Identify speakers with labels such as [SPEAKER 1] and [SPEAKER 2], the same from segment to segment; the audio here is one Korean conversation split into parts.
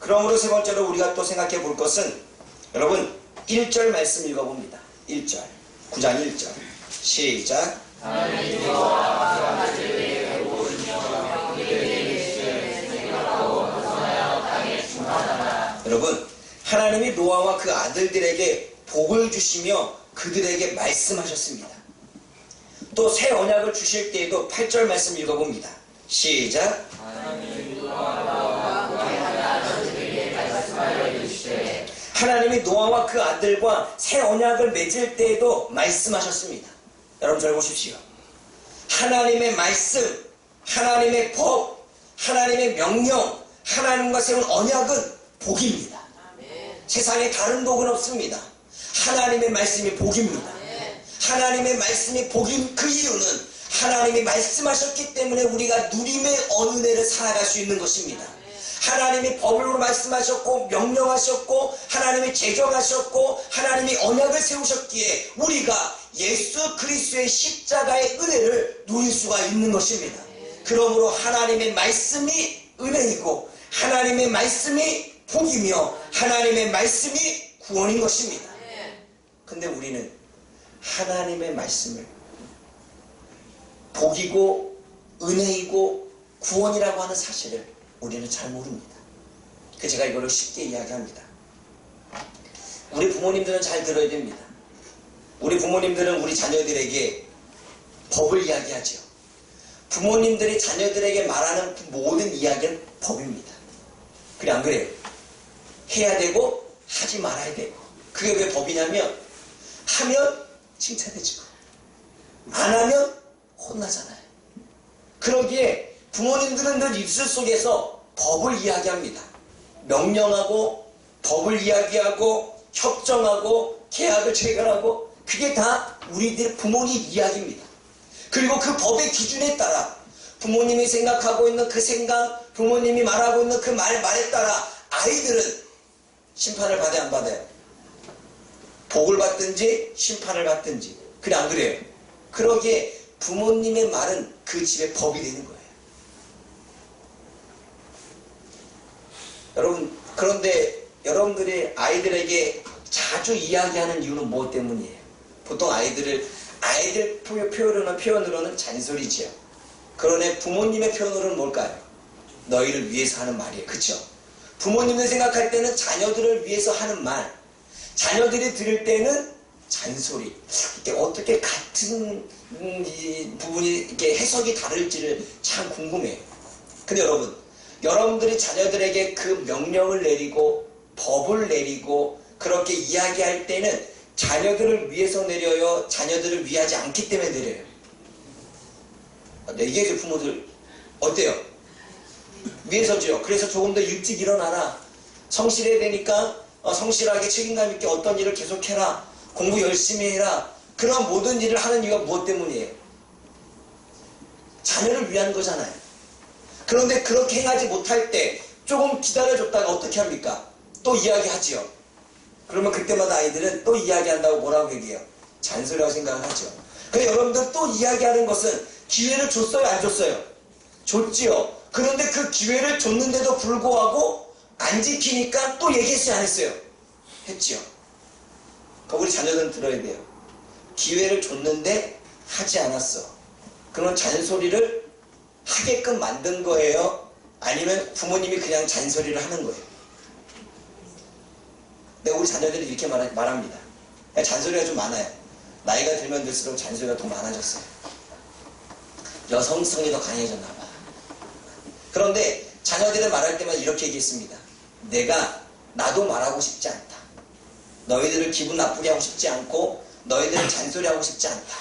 [SPEAKER 1] 그러므로 세 번째로 우리가 또 생각해 볼 것은 여러분 1절 말씀 읽어봅니다. 1절 9장 1절 시작. 여러분 하나님이 노아와 그 아들들에게 복을 주시며 그들에게 말씀하셨습니다. 또 새 언약을 주실 때에도 8절 말씀 읽어봅니다. 시작. 하나님이 노아와 그 아들과 새 언약을 맺을 때에도 말씀하셨습니다. 여러분 잘 보십시오. 하나님의 말씀, 하나님의 법, 하나님의 명령, 하나님과 세운 언약은 복입니다. 세상에 다른 복은 없습니다. 하나님의 말씀이 복입니다. 하나님의 말씀이 복인 그 이유는 하나님이 말씀하셨기 때문에 우리가 누림의 언은혜를 살아갈 수 있는 것입니다. 하나님이 법으로 말씀하셨고 명령하셨고 하나님이 제정하셨고 하나님이 언약을 세우셨기에 우리가 예수 그리스도의 십자가의 은혜를 누릴 수가 있는 것입니다. 그러므로 하나님의 말씀이 은혜이고 하나님의 말씀이 복이며 하나님의 말씀이 구원인 것입니다. 근데 우리는 하나님의 말씀을 복이고 은혜이고 구원이라고 하는 사실을 우리는 잘 모릅니다. 그래서 제가 이걸로 쉽게 이야기합니다. 우리 부모님들은 잘 들어야 됩니다. 우리 부모님들은 우리 자녀들에게 법을 이야기하죠. 부모님들이 자녀들에게 말하는 모든 이야기는 법입니다. 그래 안 그래요? 해야 되고 하지 말아야 되고. 그게 왜 법이냐면 하면 칭찬해주고 안 하면 혼나잖아요. 그러기에 부모님들은 늘 입술 속에서 법을 이야기합니다. 명령하고 법을 이야기하고 협정하고 계약을 체결하고 그게 다 우리들 부모님 이야기입니다. 그리고 그 법의 기준에 따라 부모님이 생각하고 있는 그 생각, 부모님이 말하고 있는 그 말에 따라 아이들은 심판을 받아야 안 받아요? 복을 받든지 심판을 받든지. 그래 안 그래요? 그러기에 부모님의 말은 그 집의 법이 되는 거예요. 여러분 그런데 여러분들이 아이들에게 자주 이야기하는 이유는 무엇 때문이에요? 보통 아이들 표현으로는 잔소리지요. 그러나 부모님의 표현으로는 뭘까요? 너희를 위해서 하는 말이에요. 그쵸? 부모님들 생각할 때는 자녀들을 위해서 하는 말, 자녀들이 들을 때는 잔소리. 이게 어떻게 같은 부분이 이렇게 해석이 다를지를 참 궁금해요. 근데 여러분들이 자녀들에게 그 명령을 내리고 법을 내리고 그렇게 이야기할 때는 자녀들을 위해서 내려요? 자녀들을 위하지 않기 때문에 내려요? 이게 부모들 어때요? 위해서죠. 그래서 조금 더 일찍 일어나라. 성실해야 되니까 성실하게 책임감 있게 어떤 일을 계속해라. 공부 열심히 해라. 그런 모든 일을 하는 이유가 무엇 때문이에요? 자녀를 위한 거잖아요. 그런데 그렇게 행하지 못할 때 조금 기다려줬다가 어떻게 합니까? 또 이야기하지요. 그러면 그때마다 아이들은 또 이야기한다고 뭐라고 얘기해요? 잔소리라고 생각을 하죠. 근데 여러분들 또 이야기하는 것은 기회를 줬어요? 안 줬어요? 줬지요. 그런데 그 기회를 줬는데도 불구하고 안 지키니까 또 얘기했어요? 안 했어요? 했지요. 그러니까 우리 자녀들은 들어야 돼요. 기회를 줬는데 하지 않았어. 그런 잔소리를 하게끔 만든 거예요? 아니면 부모님이 그냥 잔소리를 하는 거예요? 근데 우리 자녀들이 이렇게 말합니다. 잔소리가 좀 많아요. 나이가 들면 들수록 잔소리가 더 많아졌어요. 여성성이 더 강해졌나 봐. 그런데 자녀들은 말할 때마다 이렇게 얘기했습니다. 나도 말하고 싶지 않다. 너희들을 기분 나쁘게 하고 싶지 않고 너희들을 잔소리하고 싶지 않다.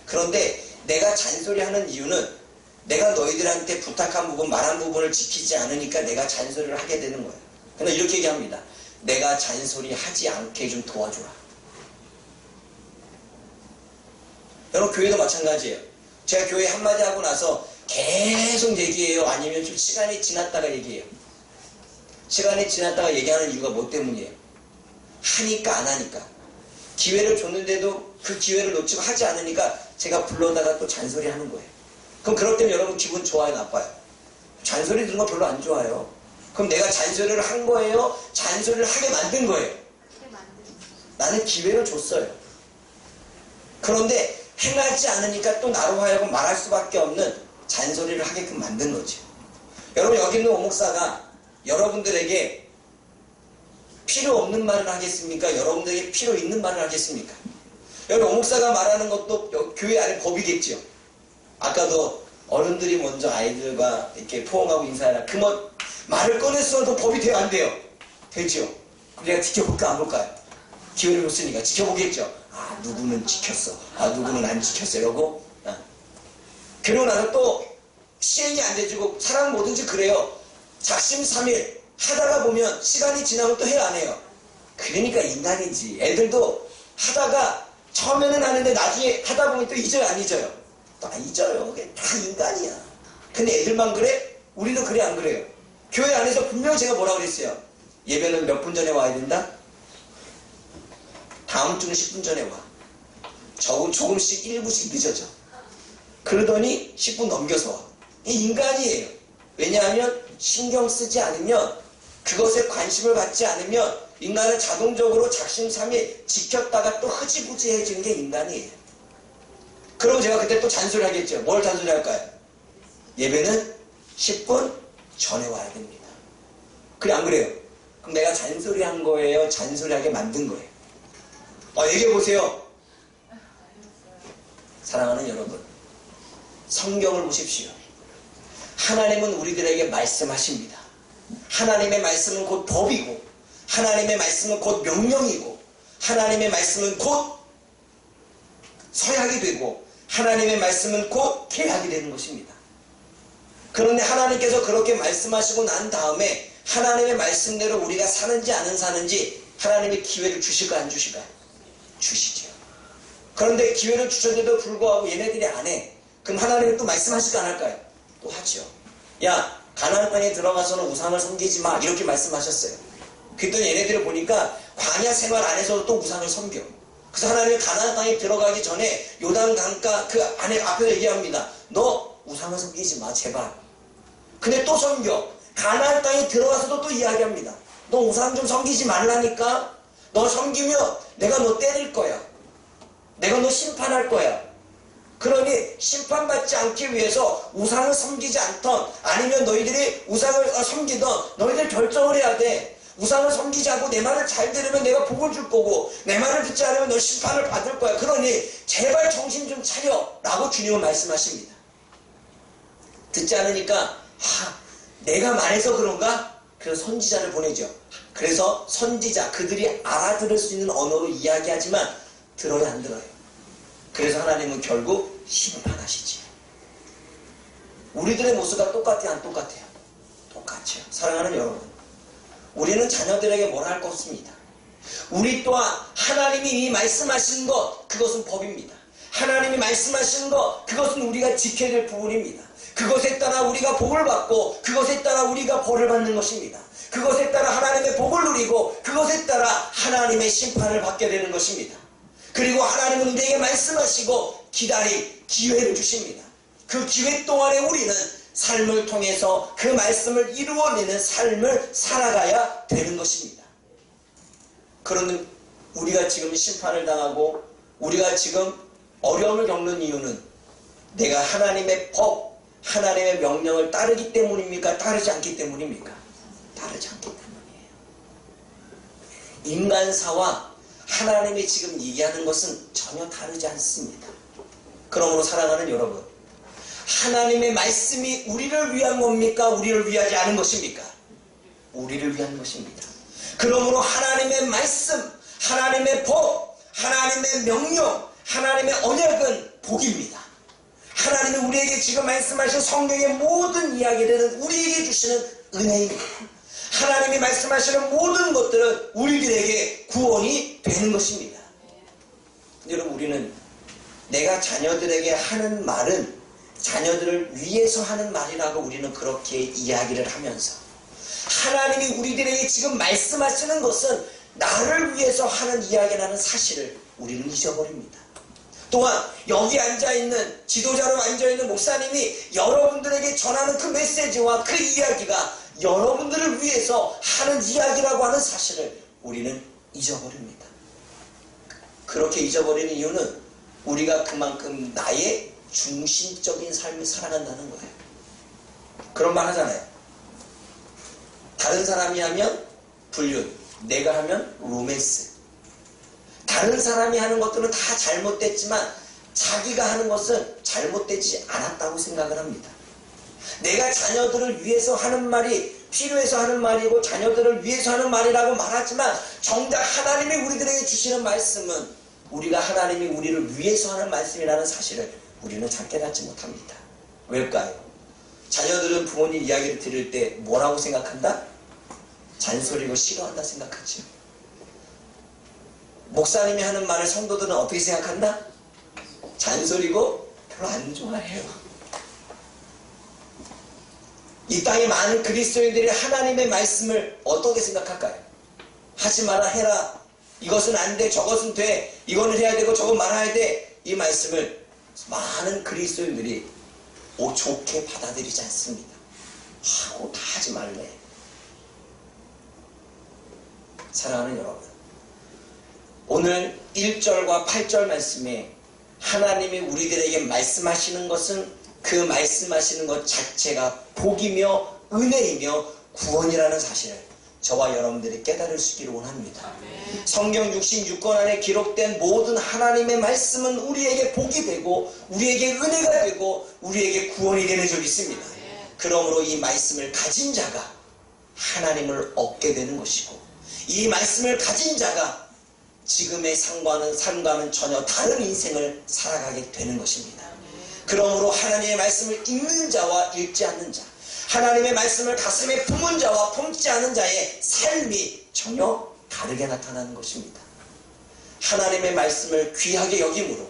[SPEAKER 1] 그런데 내가 잔소리하는 이유는 내가 너희들한테 부탁한 부분, 말한 부분을 지키지 않으니까 내가 잔소리를 하게 되는 거예요. 근데 이렇게 얘기합니다. 내가 잔소리 하지 않게 좀 도와줘라. 여러분 교회도 마찬가지예요. 제가 교회 한마디 하고 나서 계속 얘기해요? 아니면 좀 시간이 지났다가 얘기해요? 시간이 지났다가 얘기하는 이유가 뭐 때문이에요? 하니까 안 하니까. 기회를 줬는데도 그 기회를 놓치고 하지 않으니까 제가 불러다가 또 잔소리 하는 거예요. 그럼 그럴 때는 여러분 기분 좋아요? 나빠요? 잔소리 듣는 거 별로 안 좋아요. 그럼 내가 잔소리를 한 거예요? 잔소리를 하게 만든 거예요? 나는 기회를 줬어요. 그런데 행하지 않으니까 또 나로 하여금 말할 수밖에 없는 잔소리를 하게끔 만든 거죠. 여러분, 여기 있는 오목사가 여러분들에게 필요 없는 말을 하겠습니까? 여러분들에게 필요 있는 말을 하겠습니까? 여러분, 오목사가 말하는 것도 교회 안에 법이겠죠. 아까도 어른들이 먼저 아이들과 이렇게 포옹하고 인사하라. 그 말을 꺼냈어도 법이 돼요, 안 돼요? 되죠. 그럼 내가 지켜볼까, 안 볼까요? 기회를 줬으니까 지켜보겠죠. 아, 누구는 지켰어. 아, 누구는 안 지켰어. 이러고. 그러고 나서 또 시행이 안 되지고, 사람 뭐든지 그래요. 작심삼일 하다가 보면 시간이 지나면 또 해야 안 해요. 그러니까 인간이지. 애들도 하다가 처음에는 하는데 나중에 하다 보면 또 잊어요, 안 잊어요? 또 안 잊어요. 그게 다 인간이야. 근데 애들만 그래? 우리도 그래, 안 그래요? 교회 안에서 분명 제가 뭐라 그랬어요? 예배는 몇 분 전에 와야 된다? 다음 주는 10분 전에 와. 조금씩 1분씩 늦어져. 그러더니 10분 넘겨서 와. 이 인간이에요. 왜냐하면 신경 쓰지 않으면, 그것에 관심을 갖지 않으면 인간은 자동적으로 작심삼일 지켰다가 또 흐지부지해지는 게 인간이에요. 그럼 제가 그때 또 잔소리 하겠죠. 뭘 잔소리 할까요? 예배는 10분 전에 와야 됩니다. 그래, 안 그래요? 그럼 내가 잔소리한 거예요? 잔소리하게 만든 거예요? 얘기해보세요. 사랑하는 여러분, 성경을 보십시오. 하나님은 우리들에게 말씀하십니다. 하나님의 말씀은 곧 법이고, 하나님의 말씀은 곧 명령이고, 하나님의 말씀은 곧 서약이 되고, 하나님의 말씀은 곧 계약이 되는 것입니다. 그런데 하나님께서 그렇게 말씀하시고 난 다음에 하나님의 말씀대로 우리가 사는지 안 사는지 하나님이 기회를 주실까, 안 주실까요? 주시죠. 그런데 기회를 주셨는데도 불구하고 얘네들이 안 해. 그럼 하나님은 또 말씀하실까, 안 할까요? 또 하죠. 야, 가나안 땅에 들어가서는 우상을 섬기지 마, 이렇게 말씀하셨어요. 그랬더니 얘네들을 보니까 광야 생활 안에서도 또 우상을 섬겨. 그래서 하나님이 가나안 땅에 들어가기 전에 요단 강가 그 안에 앞에서 얘기합니다. 너 우상을 섬기지 마, 제발. 근데 또 섬겨. 가나안 땅에 들어가서도 또 이야기합니다. 너 우상 좀 섬기지 말라니까. 너 섬기면 내가 너 때릴 거야. 내가 너 심판할 거야. 그러니 심판받지 않기 위해서 우상을 섬기지 않던, 아니면 너희들이 우상을 섬기던, 너희들 결정을 해야 돼. 우상을 섬기지 않고 내 말을 잘 들으면 내가 복을 줄 거고, 내 말을 듣지 않으면 너 심판을 받을 거야. 그러니 제발 정신 좀 차려 라고 주님은 말씀하십니다. 듣지 않으니까 내가 말해서 그런가? 그래서 선지자를 보내죠. 그래서 선지자, 그들이 알아들을 수 있는 언어로 이야기하지만 들어요, 안 들어요? 그래서 하나님은 결국 심판하시지. 우리들의 모습과 똑같아요, 안 똑같아요? 똑같죠. 사랑하는 여러분, 우리는 자녀들에게 뭘 할 거 없습니다. 우리 또한 하나님이 이미 말씀하신 것, 그것은 법입니다. 하나님이 말씀하신 것, 그것은 우리가 지켜야 될 부분입니다. 그것에 따라 우리가 복을 받고, 그것에 따라 우리가 벌을 받는 것입니다. 그것에 따라 하나님의 복을 누리고, 그것에 따라 하나님의 심판을 받게 되는 것입니다. 그리고 하나님은 우리에게 말씀하시고 기다릴 기회를 주십니다. 그 기회 동안에 우리는 삶을 통해서 그 말씀을 이루어내는 삶을 살아가야 되는 것입니다. 그런데 우리가 지금 심판을 당하고 우리가 지금 어려움을 겪는 이유는 내가 하나님의 법, 하나님의 명령을 따르기 때문입니까? 따르지 않기 때문입니까? 따르지 않기 때문이에요. 인간사와 하나님이 지금 얘기하는 것은 전혀 다르지 않습니다. 그러므로 사랑하는 여러분, 하나님의 말씀이 우리를 위한 겁니까? 우리를 위하지 않은 것입니까? 우리를 위한 것입니다. 그러므로 하나님의 말씀, 하나님의 법, 하나님의 명령, 하나님의 언약은 복입니다. 하나님이 우리에게 지금 말씀하신 성경의 모든 이야기들은 우리에게 주시는 은혜입니다. 하나님이 말씀하시는 모든 것들은 우리들에게 구원이 되는 것입니다. 여러분, 우리는 내가 자녀들에게 하는 말은 자녀들을 위해서 하는 말이라고 우리는 그렇게 이야기를 하면서, 하나님이 우리들에게 지금 말씀하시는 것은 나를 위해서 하는 이야기라는 사실을 우리는 잊어버립니다. 또한 여기 앉아있는, 지도자로 앉아있는 목사님이 여러분들에게 전하는 그 메시지와 그 이야기가 여러분들을 위해서 하는 이야기라고 하는 사실을 우리는 잊어버립니다. 그렇게 잊어버리는 이유는 우리가 그만큼 나의 중심적인 삶을 살아간다는 거예요. 그런 말 하잖아요. 다른 사람이 하면 불륜, 내가 하면 로맨스. 다른 사람이 하는 것들은 다 잘못됐지만 자기가 하는 것은 잘못되지 않았다고 생각을 합니다. 내가 자녀들을 위해서 하는 말이 필요해서 하는 말이고 자녀들을 위해서 하는 말이라고 말하지만 정작 하나님이 우리들에게 주시는 말씀은 우리가 하나님이 우리를 위해서 하는 말씀이라는 사실을 우리는 잘 깨닫지 못합니다. 왜일까요? 자녀들은 부모님 이야기를 들을 때 뭐라고 생각한다? 잔소리고 싫어한다 생각하죠. 목사님이 하는 말을 성도들은 어떻게 생각한다? 잔소리고 별로 안 좋아해요. 이 땅에 많은 그리스도인들이 하나님의 말씀을 어떻게 생각할까요? 하지 마라 해라. 이것은 안 돼. 저것은 돼. 이거는 해야 되고 저건 말아야 돼. 이 말씀을 많은 그리스도인들이 좋게 받아들이지 않습니다. 하고 다 하지 말래. 사랑하는 여러분, 오늘 1절과 8절 말씀에 하나님이 우리들에게 말씀하시는 것은 그 말씀하시는 것 자체가 복이며 은혜이며 구원이라는 사실을 저와 여러분들이 깨달을 수 있기를 원합니다. 성경 66권 안에 기록된 모든 하나님의 말씀은 우리에게 복이 되고 우리에게 은혜가 되고 우리에게 구원이 되는 줄 믿습니다. 그러므로 이 말씀을 가진 자가 하나님을 얻게 되는 것이고 이 말씀을 가진 자가 지금의 삶과는 전혀 다른 인생을 살아가게 되는 것입니다. 그러므로 하나님의 말씀을 읽는 자와 읽지 않는 자, 하나님의 말씀을 가슴에 품은 자와 품지 않은 자의 삶이 전혀 다르게 나타나는 것입니다. 하나님의 말씀을 귀하게 여김으로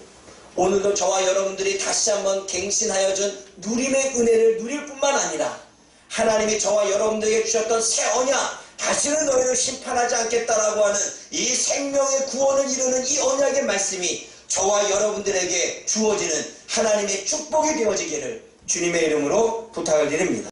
[SPEAKER 1] 오늘도 저와 여러분들이 다시 한번 갱신하여 준 누림의 은혜를 누릴 뿐만 아니라 하나님이 저와 여러분들에게 주셨던 새 언약, 다시는 너희를 심판하지 않겠다라고 하는 이 생명의 구원을 이루는 이 언약의 말씀이 저와 여러분들에게 주어지는 하나님의 축복이 되어지기를 주님의 이름으로 부탁을 드립니다.